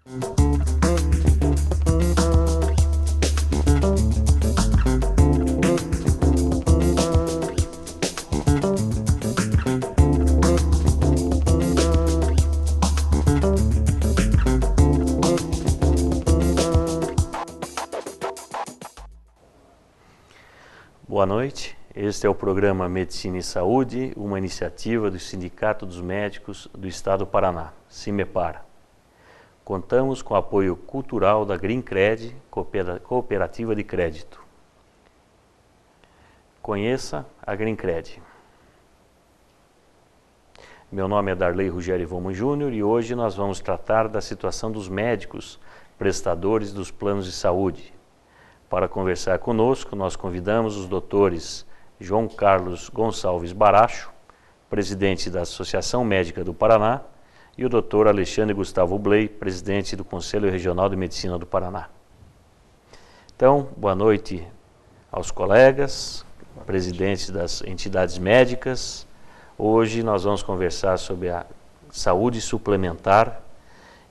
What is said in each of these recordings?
Boa noite, este é o programa Medicina e Saúde, uma iniciativa do Sindicato dos Médicos do Estado do Paraná, SIMEPAR. Contamos com o apoio cultural da Greencred, Cooperativa de Crédito. Conheça a Greencred. Meu nome é Darley Ruggieri Vomo Júnior e hoje nós vamos tratar da situação dos médicos prestadores dos planos de saúde. Para conversar conosco, nós convidamos os doutores João Carlos Gonçalves Baracho, presidente da Associação Médica do Paraná, e o doutor Alexandre Gustavo Bley, presidente do Conselho Regional de Medicina do Paraná. Então, boa noite aos colegas, presidentes das entidades médicas. Hoje nós vamos conversar sobre a saúde suplementar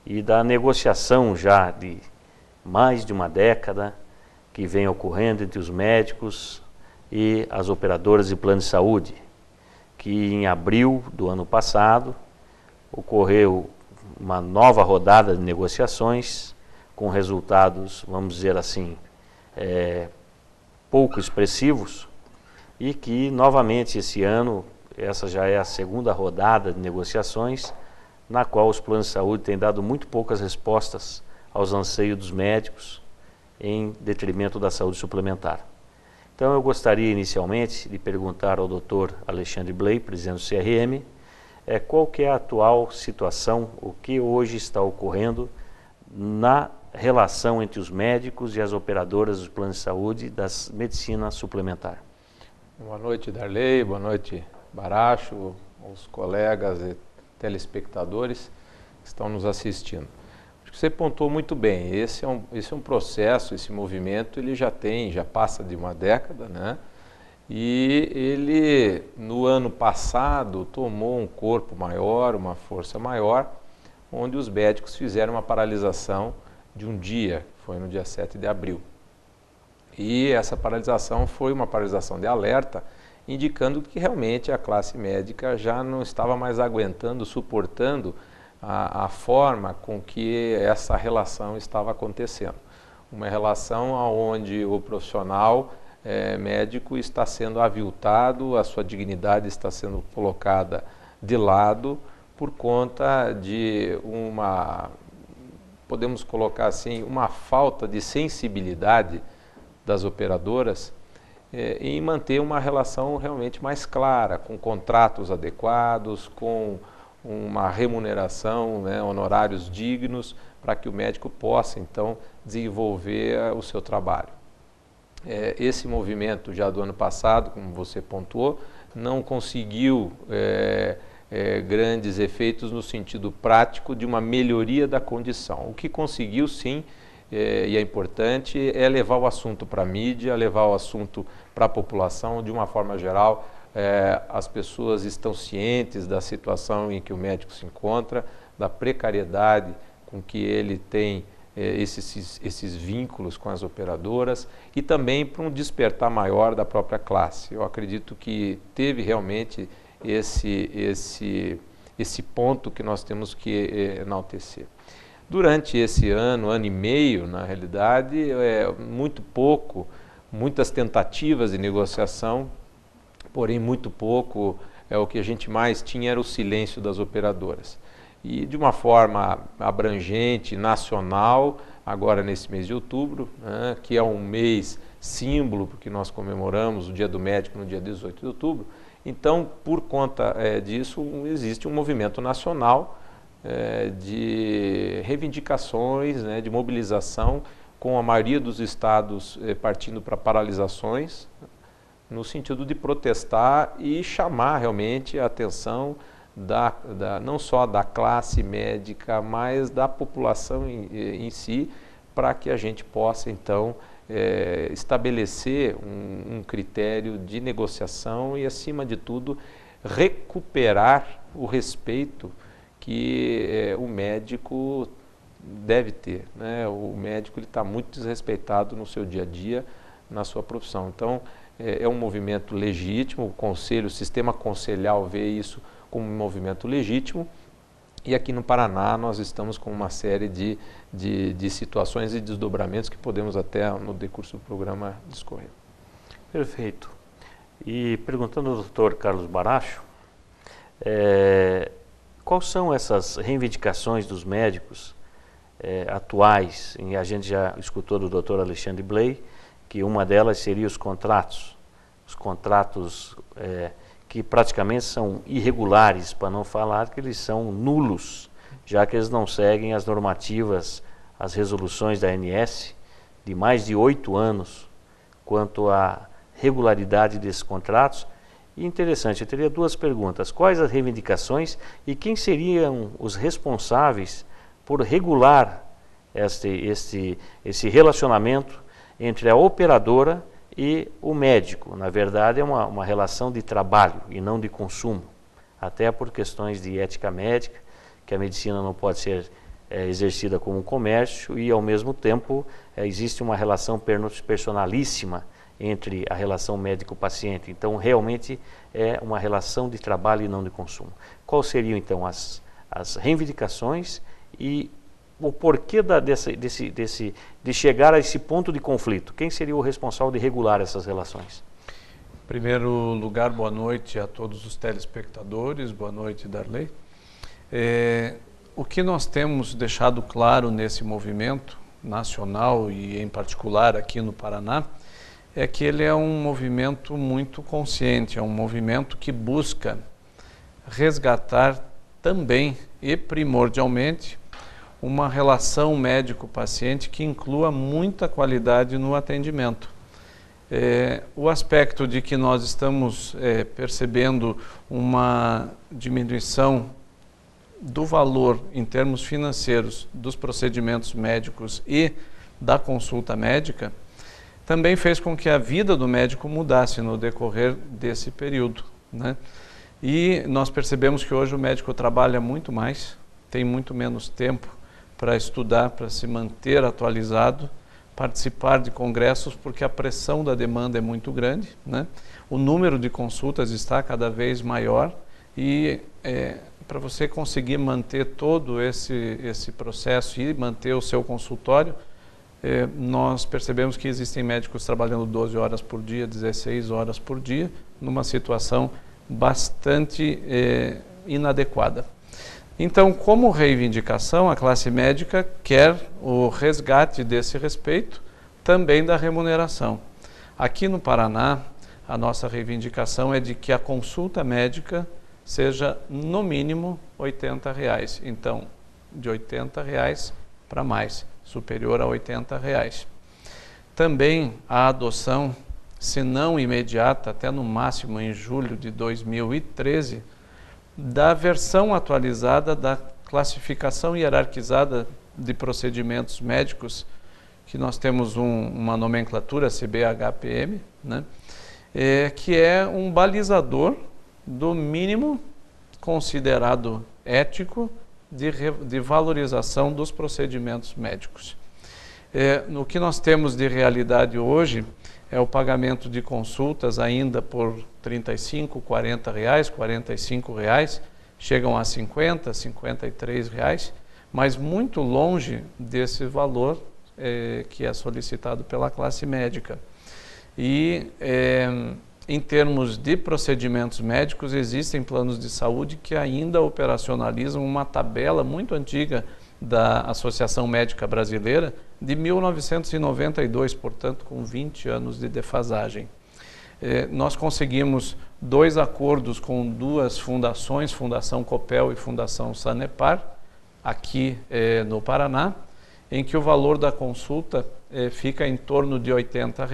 e da negociação já de mais de uma década que vem ocorrendo entre os médicos e as operadoras de plano de saúde, que em abril do ano passado ocorreu uma nova rodada de negociações com resultados, vamos dizer assim, pouco expressivos, e que novamente esse ano, essa já é a segunda rodada de negociações, na qual os planos de saúde têm dado muito poucas respostas aos anseios dos médicos, em detrimento da saúde suplementar. Então eu gostaria inicialmente de perguntar ao Dr. Alexandre Bley, presidente do CRM, qual que é a atual situação, o que hoje está ocorrendo na relação entre os médicos e as operadoras dos planos de saúde das medicina suplementar. Boa noite, Darley, boa noite, Baracho, os colegas e telespectadores que estão nos assistindo. Você pontuou muito bem, esse é um processo, esse movimento, ele já passa de uma década, né? E ele, no ano passado, tomou um corpo maior, uma força maior, onde os médicos fizeram uma paralisação de um dia, foi no dia 7 de abril. E essa paralisação foi uma paralisação de alerta, indicando que realmente a classe médica já não estava mais aguentando, suportando a forma com que essa relação estava acontecendo. Uma relação onde o profissional médico está sendo aviltado, a sua dignidade está sendo colocada de lado por conta de podemos colocar assim, uma falta de sensibilidade das operadoras em manter uma relação realmente mais clara, com contratos adequados, com uma remuneração, né, honorários dignos, para que o médico possa, então, desenvolver o seu trabalho. Esse movimento, já do ano passado, como você pontuou, não conseguiu grandes efeitos no sentido prático de uma melhoria da condição. O que conseguiu, sim, e é importante, é levar o assunto para a mídia, levar o assunto para a população, de uma forma geral. As pessoas estão cientes da situação em que o médico se encontra, da precariedade com que ele tem esses vínculos com as operadoras e também para um despertar maior da própria classe. Eu acredito que teve realmente esse ponto que nós temos que enaltecer. Durante esse ano e meio, na realidade, muitas tentativas de negociação, porém muito pouco, o que a gente mais tinha era o silêncio das operadoras. E de uma forma abrangente, nacional, agora nesse mês de outubro, né, que é um mês símbolo, porque nós comemoramos o Dia do Médico no dia 18 de outubro, então, por conta disso, existe um movimento nacional de reivindicações, né, de mobilização, com a maioria dos estados partindo para paralisações, no sentido de protestar e chamar realmente a atenção não só da classe médica, mas da população em si, para que a gente possa, então, estabelecer um critério de negociação e, acima de tudo, recuperar o respeito que o médico deve ter, né? O médico está muito desrespeitado no seu dia a dia, na sua profissão. Então, é um movimento legítimo, o sistema conselhal vê isso como um movimento legítimo, e aqui no Paraná nós estamos com uma série de situações e desdobramentos que podemos até no decurso do programa discorrer. Perfeito. E perguntando ao Dr. Carlos Baracho, quais são essas reivindicações dos médicos atuais? E a gente já escutou do Dr. Alexandre Bley, que uma delas seria os contratos que praticamente são irregulares, para não falar que eles são nulos, já que eles não seguem as normativas, as resoluções da ANS de mais de 8 anos quanto à regularidade desses contratos. E interessante, eu teria 2 perguntas: quais as reivindicações e quem seriam os responsáveis por regular esse relacionamento entre a operadora e o médico? Na verdade, é uma relação de trabalho e não de consumo, até por questões de ética médica, que a medicina não pode ser exercida como um comércio, e ao mesmo tempo existe uma relação personalíssima entre a relação médico-paciente. Então, realmente é uma relação de trabalho e não de consumo. Quais seriam, então, as reivindicações e o porquê de chegar a esse ponto de conflito? Quem seria o responsável de regular essas relações? Em primeiro lugar, boa noite a todos os telespectadores, boa noite, Darley. O que nós temos deixado claro nesse movimento nacional e em particular aqui no Paraná é que ele é um movimento muito consciente, é um movimento que busca resgatar também e primordialmente uma relação médico-paciente que inclua muita qualidade no atendimento. O aspecto de que nós estamos percebendo uma diminuição do valor em termos financeiros dos procedimentos médicos e da consulta médica também fez com que a vida do médico mudasse no decorrer desse período, né? E nós percebemos que hoje o médico trabalha muito mais, tem muito menos tempo para estudar, para se manter atualizado, participar de congressos, porque a pressão da demanda é muito grande, né? O número de consultas está cada vez maior e para você conseguir manter todo esse processo e manter o seu consultório, nós percebemos que existem médicos trabalhando 12 horas por dia, 16 horas por dia, numa situação bastante inadequada. Então, como reivindicação, a classe médica quer o resgate desse respeito, também da remuneração. Aqui no Paraná, a nossa reivindicação é de que a consulta médica seja, no mínimo, R$ 80. Então, de R$ 80 para mais, superior a R$ 80. Também a adoção, se não imediata, até no máximo em julho de 2013, da versão atualizada da classificação hierarquizada de procedimentos médicos, que nós temos uma nomenclatura CBHPM, né? Que é um balizador do mínimo considerado ético de valorização dos procedimentos médicos. No que nós temos de realidade hoje é o pagamento de consultas ainda por R$ 35, R$ 40, R$ 45, chegam a R$ 50, R$ 53, mas muito longe desse valor que é solicitado pela classe médica. E em termos de procedimentos médicos, existem planos de saúde que ainda operacionalizam uma tabela muito antiga da Associação Médica Brasileira de 1992, portanto com 20 anos de defasagem. Nós conseguimos 2 acordos com 2 fundações, Fundação Copel e Fundação Sanepar, aqui no Paraná, em que o valor da consulta fica em torno de R$ 80,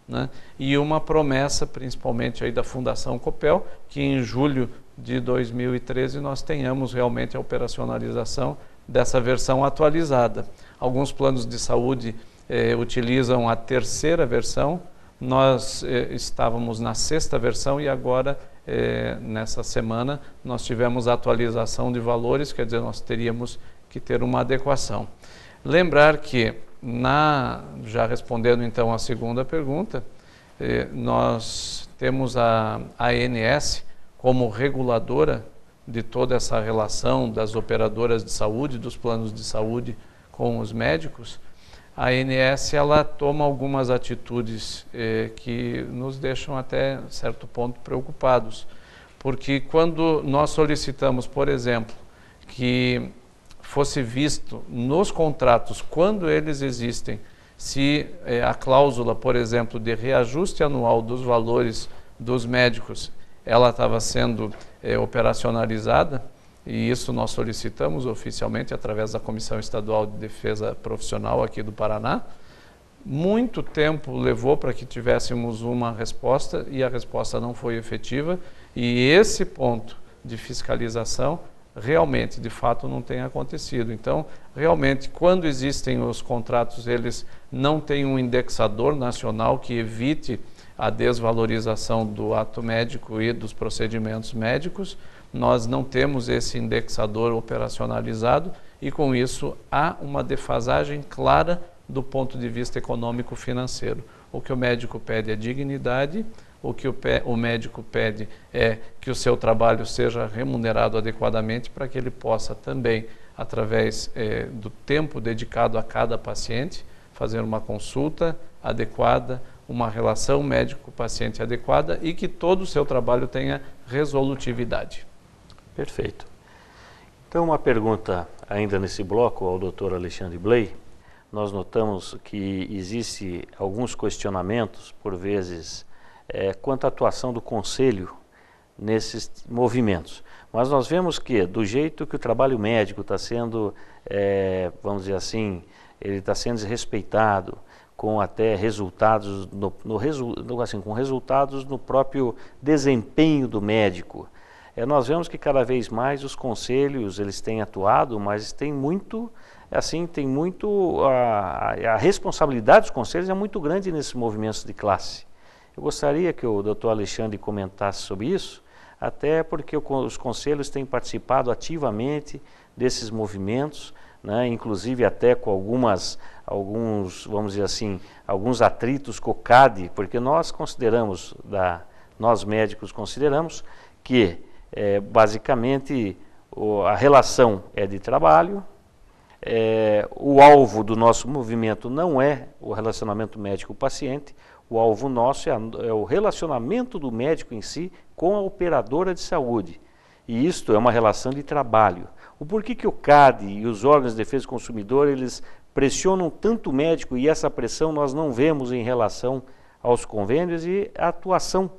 né? E uma promessa, principalmente aí da Fundação Copel, que em julho de 2013 nós tenhamos realmente a operacionalização dessa versão atualizada. Alguns planos de saúde utilizam a 3ª versão, nós estávamos na 6ª versão e agora nessa semana nós tivemos atualização de valores, quer dizer, nós teríamos que ter uma adequação. Lembrar que, já respondendo então a segunda pergunta, nós temos a ANS como reguladora de toda essa relação das operadoras de saúde, dos planos de saúde com os médicos. A ANS ela toma algumas atitudes que nos deixam até certo ponto preocupados, porque quando nós solicitamos, por exemplo, que fosse visto nos contratos, quando eles existem, se a cláusula, por exemplo, de reajuste anual dos valores dos médicos, ela estava sendo operacionalizada, e isso nós solicitamos oficialmente através da Comissão Estadual de Defesa Profissional aqui do Paraná. Muito tempo levou para que tivéssemos uma resposta e a resposta não foi efetiva, e esse ponto de fiscalização realmente, de fato, não tem acontecido. Então, realmente, quando existem os contratos, eles não têm um indexador nacional que evite a desvalorização do ato médico e dos procedimentos médicos. Nós não temos esse indexador operacionalizado e, com isso, há uma defasagem clara do ponto de vista econômico-financeiro. O que o médico pede é dignidade, o que o médico pede é que o seu trabalho seja remunerado adequadamente para que ele possa também, através do tempo dedicado a cada paciente, fazer uma consulta adequada, uma relação médico-paciente adequada e que todo o seu trabalho tenha resolutividade. Perfeito. Então, uma pergunta ainda nesse bloco ao Dr. Alexandre Bley. Nós notamos que existe alguns questionamentos, por vezes, quanto à atuação do Conselho nesses movimentos. Mas nós vemos que, do jeito que o trabalho médico está sendo, vamos dizer assim, ele está sendo desrespeitado, com até resultados, com resultados no próprio desempenho do médico. Nós vemos que cada vez mais os conselhos eles têm atuado, mas tem muito, a responsabilidade dos conselhos é muito grande nesses movimentos de classe. Eu gostaria que o Dr. Alexandre comentasse sobre isso, até porque os conselhos têm participado ativamente desses movimentos, né, inclusive até com alguns, vamos dizer assim, alguns atritos com o CADE, porque nós médicos consideramos que basicamente a relação é de trabalho, o alvo do nosso movimento não é o relacionamento médico-paciente, o alvo nosso é o relacionamento do médico em si com a operadora de saúde. E isto é uma relação de trabalho. O porquê que o CADE e os órgãos de defesa do consumidor, eles pressionam tanto o médico, e essa pressão nós não vemos em relação aos convênios, e a atuação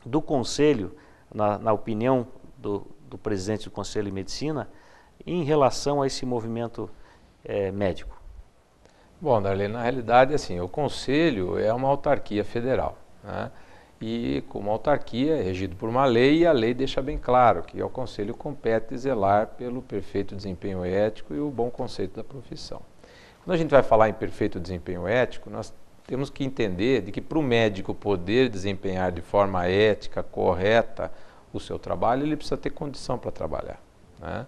do Conselho, na opinião do presidente do Conselho de Medicina, em relação a esse movimento médico? Bom, Darley, na realidade, assim, o Conselho é uma autarquia federal, né? E como autarquia é regido por uma lei, e a lei deixa bem claro que ao Conselho compete zelar pelo perfeito desempenho ético e o bom conceito da profissão. Quando a gente vai falar em perfeito desempenho ético, nós temos que entender de que para o médico poder desempenhar de forma ética, correta, o seu trabalho, ele precisa ter condição para trabalhar, né?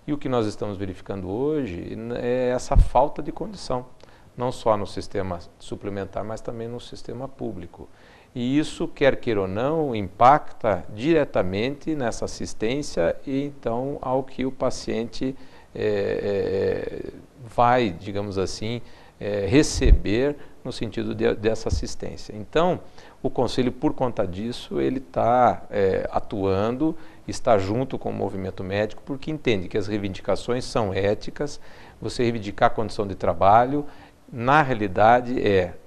E o que nós estamos verificando hoje é essa falta de condição, não só no sistema suplementar, mas também no sistema público. E isso, quer queira ou não, impacta diretamente nessa assistência e então ao que o paciente vai, digamos assim, receber no sentido dessa assistência. Então, o Conselho, por conta disso, ele está atuando, está junto com o movimento médico, porque entende que as reivindicações são éticas. Você reivindicar a condição de trabalho, na realidade,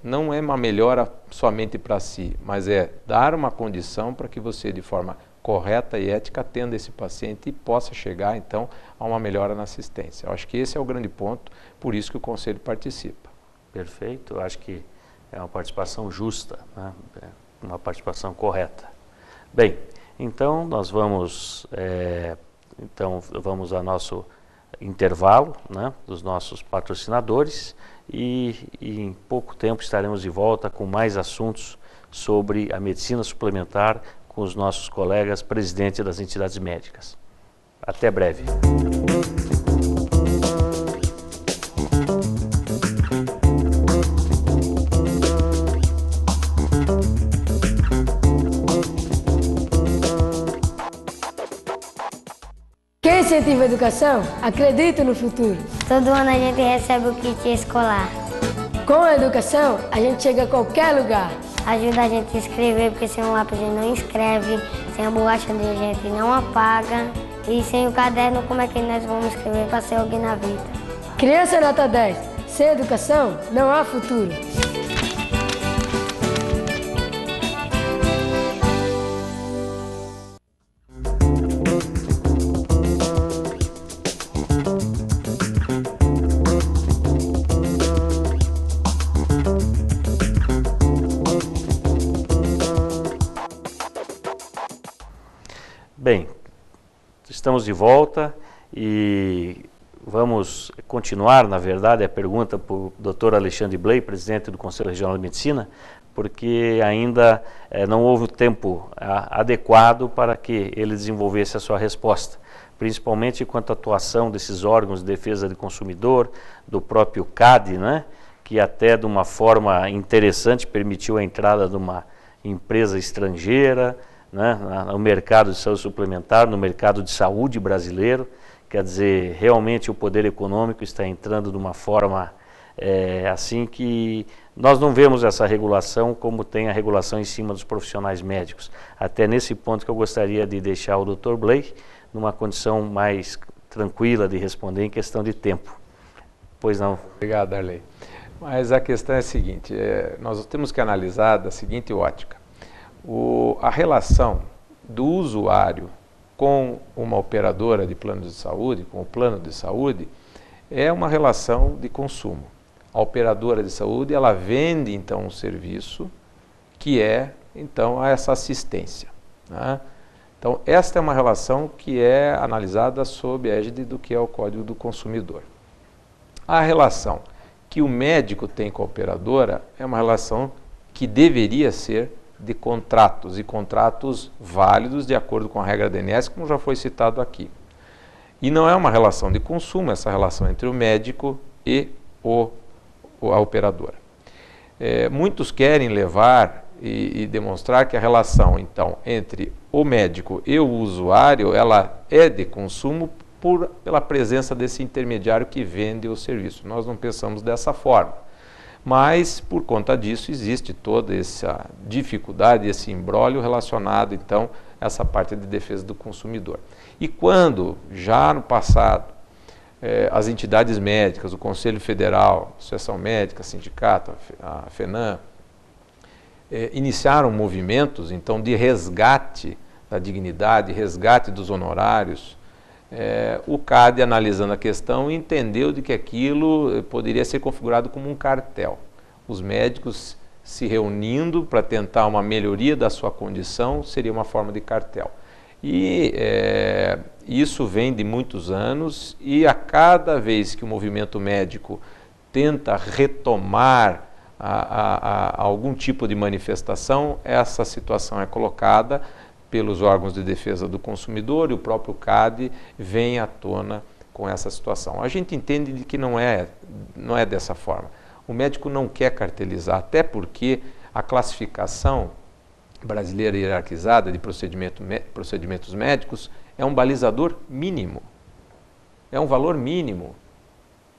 não é uma melhora somente para si, mas é dar uma condição para que você, de forma correta e ética, atenda esse paciente e possa chegar, então, a uma melhora na assistência. Eu acho que esse é o grande ponto, por isso que o Conselho participa. Perfeito, eu acho que é uma participação justa, né? Uma participação correta. Bem, então nós vamos ao nosso intervalo, né, dos nossos patrocinadores, e em pouco tempo estaremos de volta com mais assuntos sobre a medicina suplementar, com os nossos colegas presidentes das entidades médicas. Até breve. Quem incentiva a educação, acredita no futuro. Todo ano a gente recebe o kit escolar. Com a educação, a gente chega a qualquer lugar. Ajuda a gente a escrever, porque sem o lápis a gente não escreve, sem a borracha a gente não apaga. E sem o caderno, como é que nós vamos escrever para ser alguém na vida? Criança nota 10. Sem educação, não há futuro. Bem, estamos de volta e vamos continuar, na verdade, a pergunta para o Dr. Alexandre Bley, presidente do Conselho Regional de Medicina, porque ainda não houve o tempo adequado para que ele desenvolvesse a sua resposta, principalmente quanto à atuação desses órgãos de defesa do consumidor, do próprio CADE, né, que até de uma forma interessante permitiu a entrada de uma empresa estrangeira, né, no mercado de saúde suplementar, no mercado de saúde brasileiro. Quer dizer, realmente o poder econômico está entrando de uma forma assim que nós não vemos essa regulação como tem a regulação em cima dos profissionais médicos. Até nesse ponto que eu gostaria de deixar o Dr. Bley numa condição mais tranquila de responder em questão de tempo. Pois não. Obrigado, Darley. Mas a questão é a seguinte, nós temos que analisar da seguinte ótica. A relação do usuário com uma operadora de plano de saúde, com o plano de saúde, é uma relação de consumo. A operadora de saúde, ela vende então um serviço que é então essa assistência, né? Então esta é uma relação que é analisada sob a égide do que é o Código do Consumidor. A relação que o médico tem com a operadora é uma relação que deveria ser de contratos, e contratos válidos de acordo com a regra da ANS, como já foi citado aqui. E não é uma relação de consumo, essa relação entre o médico e a operadora. Muitos querem levar e demonstrar que a relação, então, entre o médico e o usuário, ela é de consumo pela presença desse intermediário que vende o serviço. Nós não pensamos dessa forma. Mas, por conta disso, existe toda essa dificuldade, esse imbróglio relacionado, então, a essa parte de defesa do consumidor. E quando, já no passado, as entidades médicas, o Conselho Federal, a Associação Médica, Sindicato, a FENAM, iniciaram movimentos, então, de resgate da dignidade, resgate dos honorários, o CADE, analisando a questão, entendeu de que aquilo poderia ser configurado como um cartel. Os médicos se reunindo para tentar uma melhoria da sua condição seria uma forma de cartel. E isso vem de muitos anos, e a cada vez que o movimento médico tenta retomar algum tipo de manifestação, essa situação é colocada pelos órgãos de defesa do consumidor, e o próprio CADE vem à tona com essa situação. A gente entende de que não é dessa forma. O médico não quer cartelizar, até porque a classificação brasileira hierarquizada de procedimentos médicos é um balizador mínimo, é um valor mínimo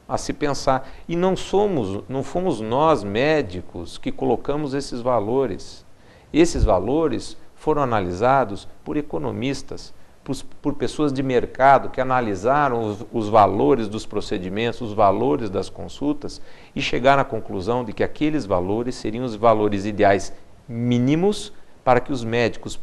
a se pensar. E não fomos nós médicos que colocamos esses valores. Esses valores foram analisados por economistas, por pessoas de mercado que analisaram os valores dos procedimentos, os valores das consultas, e chegaram à conclusão de que aqueles valores seriam os valores ideais mínimos para que os médicos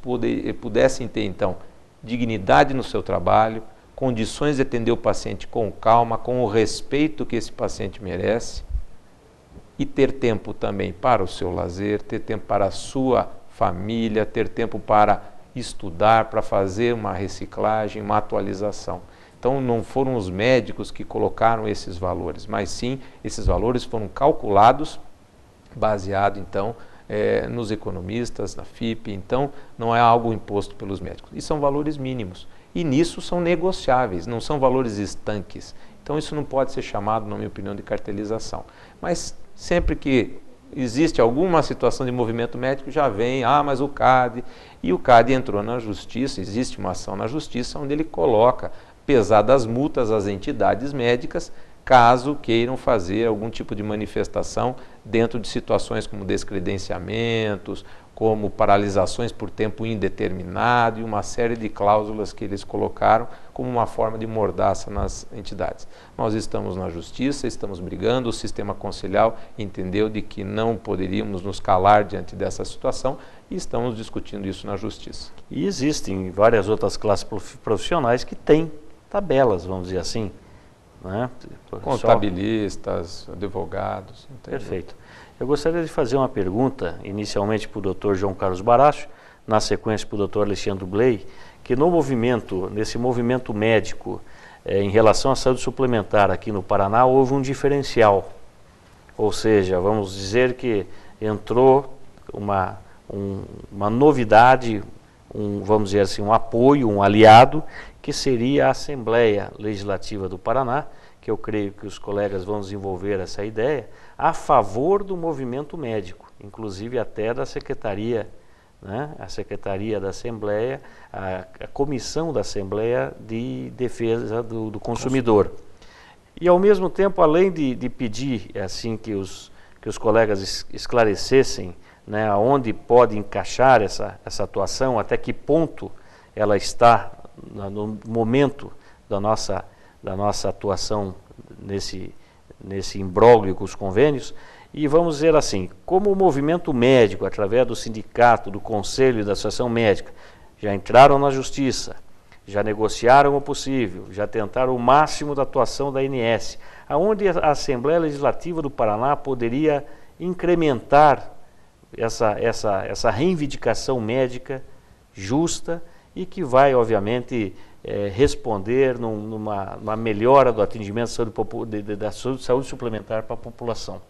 pudessem ter, então, dignidade no seu trabalho, condições de atender o paciente com calma, com o respeito que esse paciente merece, e ter tempo também para o seu lazer, ter tempo para a sua família, ter tempo para estudar, para fazer uma reciclagem, uma atualização. Então não foram os médicos que colocaram esses valores, mas sim esses valores foram calculados baseado então nos economistas, na FIPE, então não é algo imposto pelos médicos. E são valores mínimos. E nisso são negociáveis, não são valores estanques. Então isso não pode ser chamado, na minha opinião, de cartelização. Mas sempre que existe alguma situação de movimento médico, já vem, mas o CAD... E o CAD entrou na justiça, existe uma ação na justiça onde ele coloca pesadas multas às entidades médicas caso queiram fazer algum tipo de manifestação dentro de situações como descredenciamentos, como paralisações por tempo indeterminado e uma série de cláusulas que eles colocaram como uma forma de mordaça nas entidades. Nós estamos na justiça, estamos brigando, o sistema conselhal entendeu de que não poderíamos nos calar diante dessa situação e estamos discutindo isso na justiça. E existem várias outras classes profissionais que têm tabelas, vamos dizer assim, né? Contabilistas, advogados. Perfeito. Eu gostaria de fazer uma pergunta, inicialmente para o Dr. João Carlos Baracho, na sequência para o Dr. Alexandre Bley, que nesse movimento médico, em relação à saúde suplementar aqui no Paraná, houve um diferencial. Ou seja, vamos dizer que entrou uma novidade, vamos dizer assim, um apoio, um aliado, que seria a Assembleia Legislativa do Paraná, que eu creio que os colegas vão desenvolver essa ideia, a favor do movimento médico, inclusive até da Secretaria, né? A Secretaria da Assembleia, a Comissão da Assembleia de Defesa do Consumidor. E ao mesmo tempo, além de pedir assim que os colegas esclarecessem, né, aonde pode encaixar essa atuação, até que ponto ela está no momento da nossa atuação nesse imbróglio com os convênios, e vamos dizer assim, como o movimento médico, através do sindicato, do conselho e da associação médica, já entraram na justiça, já negociaram o possível, já tentaram o máximo da atuação da ANS, aonde a Assembleia Legislativa do Paraná poderia incrementar essa reivindicação médica justa e que vai, obviamente, responder numa melhora do atendimento da saúde suplementar para a população.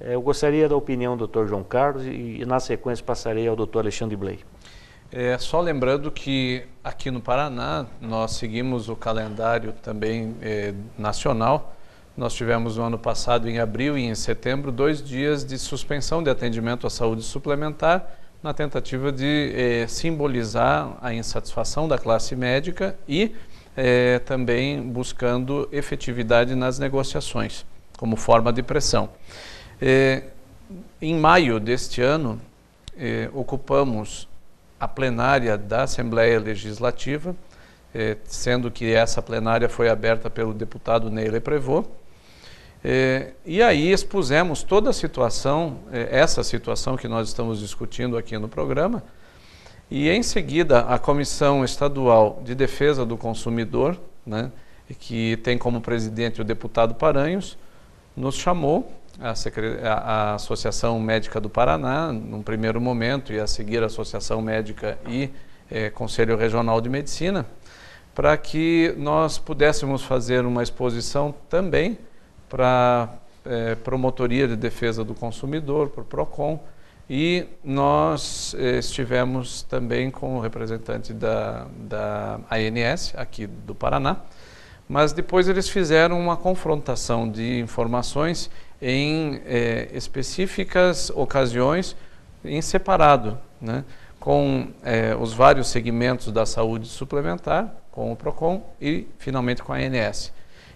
Eu gostaria da opinião do Dr. João Carlos e na sequência passarei ao Dr. Alexandre Bley. Só lembrando que aqui no Paraná nós seguimos o calendário também nacional. Nós tivemos no ano passado, em abril e em setembro, 2 dias de suspensão de atendimento à saúde suplementar, na tentativa de simbolizar a insatisfação da classe médica e também buscando efetividade nas negociações, como forma de pressão. Em maio deste ano, ocupamos a plenária da Assembleia Legislativa, sendo que essa plenária foi aberta pelo deputado Ney Leprevot, e aí expusemos toda a situação, essa situação que nós estamos discutindo aqui no programa, e em seguida a Comissão Estadual de Defesa do Consumidor, né, que tem como presidente o deputado Paranhos, nos chamou, a Associação Médica do Paraná, num primeiro momento, e a seguir a Associação Médica e Conselho Regional de Medicina, para que nós pudéssemos fazer uma exposição também para Promotoria de Defesa do Consumidor, por PROCON, e nós estivemos também com o representante da ANS, aqui do Paraná, mas depois eles fizeram uma confrontação de informações em específicas ocasiões, em separado, né, com os vários segmentos da saúde suplementar, com o PROCON e finalmente com a ANS.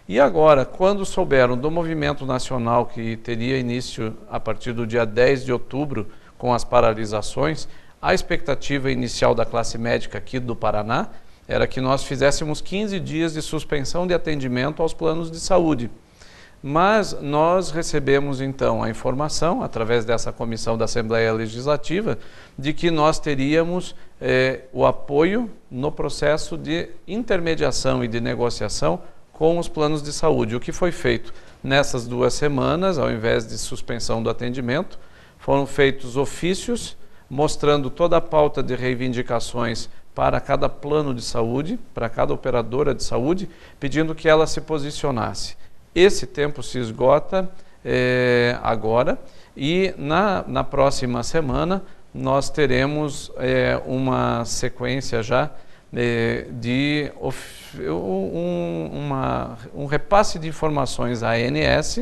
E agora, quando souberam do movimento nacional que teria início a partir do dia 10 de outubro com as paralisações, a expectativa inicial da classe médica aqui do Paraná era que nós fizéssemos 15 dias de suspensão de atendimento aos planos de saúde. Mas nós recebemos então a informação, através dessa comissão da Assembleia Legislativa, de que nós teríamos o apoio no processo de intermediação e de negociação com os planos de saúde. O que foi feito nessas 2 semanas, ao invés de suspensão do atendimento, foram feitos ofícios mostrando toda a pauta de reivindicações para cada plano de saúde, para cada operadora de saúde, pedindo que ela se posicionasse. Esse tempo se esgota agora, e na próxima semana nós teremos uma sequência já de um repasse de informações à ANS,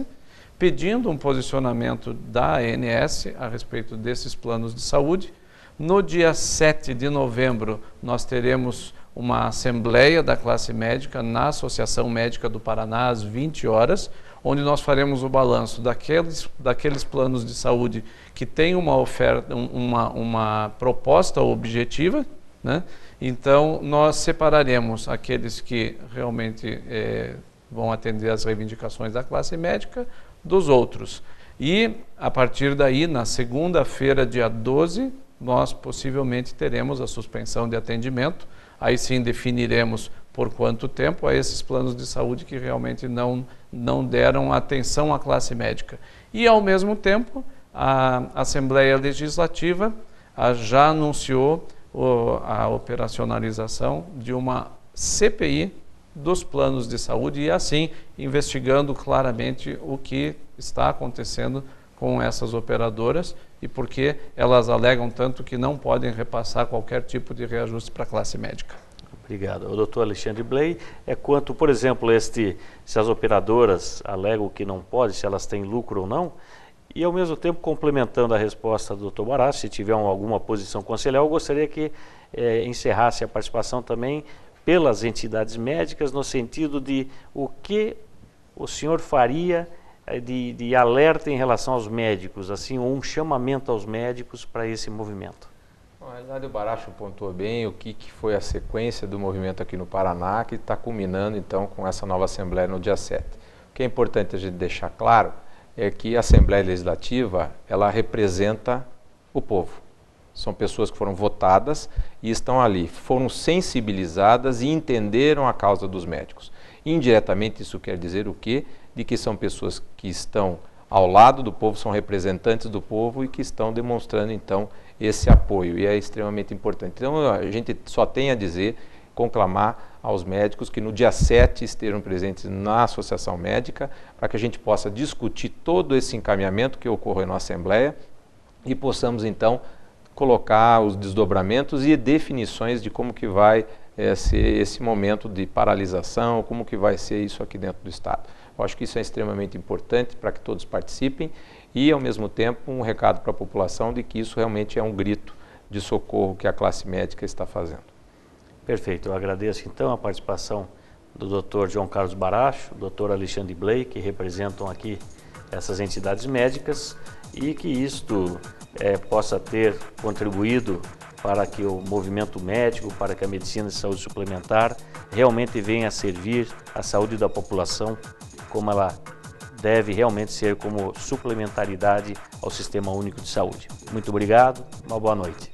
pedindo um posicionamento da ANS a respeito desses planos de saúde. No dia 7 de novembro, nós teremos uma assembleia da classe médica na Associação Médica do Paraná, às 20 horas, onde nós faremos o balanço daqueles planos de saúde que têm uma oferta, uma proposta objetiva, né? Então, nós separaremos aqueles que realmente vão atender às reivindicações da classe médica dos outros. E, a partir daí, na segunda-feira, dia 12, nós possivelmente teremos a suspensão de atendimento. Aí sim definiremos por quanto tempo a esses planos de saúde que realmente não deram atenção à classe médica. E, ao mesmo tempo, a Assembleia Legislativa já anunciou a operacionalização de uma CPI dos planos de saúde e, assim, investigando claramente o que está acontecendo com essas operadoras e por que elas alegam tanto que não podem repassar qualquer tipo de reajuste para a classe médica. Obrigado. O doutor Alexandre Bley, quanto, por exemplo, se as operadoras alegam que não pode, se elas têm lucro ou não, e ao mesmo tempo complementando a resposta do doutor Baracho, se tiver alguma posição conselhar, eu gostaria que encerrasse a participação também pelas entidades médicas, no sentido de o que o senhor faria de alerta em relação aos médicos, assim, um chamamento aos médicos para esse movimento. Na realidade, o Baracho pontuou bem o que foi a sequência do movimento aqui no Paraná, que está culminando então com essa nova Assembleia no dia 7. O que é importante a gente deixar claro é que a Assembleia Legislativa, ela representa o povo. São pessoas que foram votadas e estão ali, foram sensibilizadas e entenderam a causa dos médicos. Indiretamente, isso quer dizer o quê? De que são pessoas que estão ao lado do povo, são representantes do povo e que estão demonstrando, então, esse apoio. E é extremamente importante. Então, a gente só tem a dizer, conclamar aos médicos que no dia 7 estejam presentes na Associação Médica, para que a gente possa discutir todo esse encaminhamento que ocorreu na Assembleia e possamos, então, colocar os desdobramentos e definições de como que vai ser esse momento de paralisação, como que vai ser isso aqui dentro do Estado. Eu acho que isso é extremamente importante para que todos participem e, ao mesmo tempo, um recado para a população de que isso realmente é um grito de socorro que a classe médica está fazendo. Perfeito. Eu agradeço, então, a participação do Dr. João Carlos Baracho, do Dr. Alexandre Bley, que representam aqui essas entidades médicas, e que isto possa ter contribuído para que o movimento médico, para que a medicina de saúde suplementar realmente venha a servir a saúde da população como ela deve realmente ser, como suplementaridade ao Sistema Único de Saúde. Muito obrigado, uma boa noite.